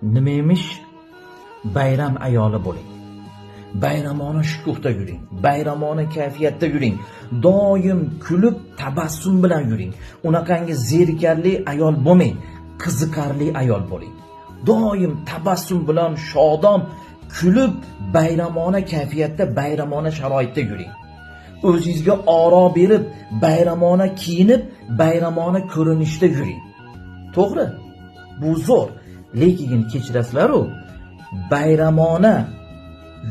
nima emish? Bayram ayoli bo'ling. Bayramona shukuhda yuring. Bayramona kayfiyatda yuring. Doim kulib, tabassum bilan yuring. Unaqangi zerikarli ayol bo'lmang. Qiziqarli ayol bo'ling. Doim tabassum bilan shodon kulib, bayramona kayfiyatda, bayramona sharoitda yuring. O'zingizga oro berib, bayramona kiyinib, bayramona ko'rinishda yuring. To'g'ri? Bu zo'r, lekin kechirasizlar-ku, bayramona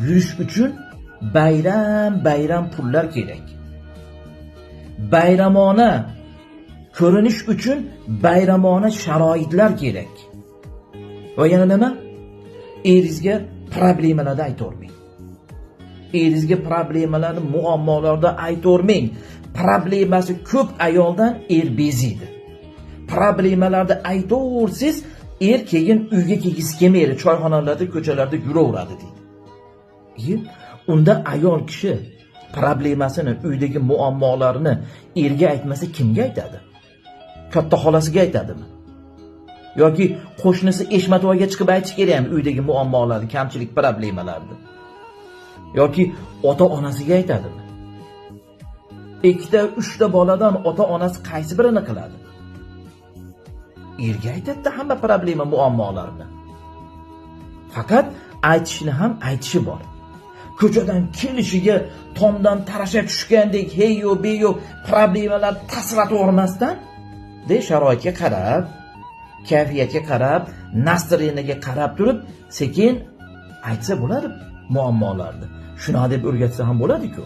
yurish uchun bayram pullar kerak. Bayramona ko'rinish uchun bayramona sharoitlar kerak. Va yana nima? Eringizga problemalarni aytolmang. Eringizga problemalarni, muammolarni aytolmang. Problemasi ko'p ayoldan beziydi. Problemalarni aytaversangiz, keyin uyga kelgisi kelmaydi, choyxonalarda, ko'chalarda yuraveradi deydi. Unda ayol kishi problemasini, uydagi muammolarini erga aytmasa kimga aytadi? Katta xolasiga aytadimi? Yoki qo'shnisi Eshmatovaga chiqib aytish kerakmi uydagi muammolarni, kamchilik, problemalarni? Yoki ota-onasiga aytadimi? Ikkita, uchta boladan ota-onasi qaysi birini qiladi? Erga aytadi hamma problema, muammolarni. Faqat aytishni ham aytishi bor. Ko'chadan kelishiga tomdan tarasha tushgandek heyo beyo problemalar tasratavermasdan, sharoitga qarab, kayfiyatga qarab, nastreniyaga qarab turib, sekin aytsa bo'ladi muammolarni. Shuna deb o'rgatsa ham bo'ladi-ku.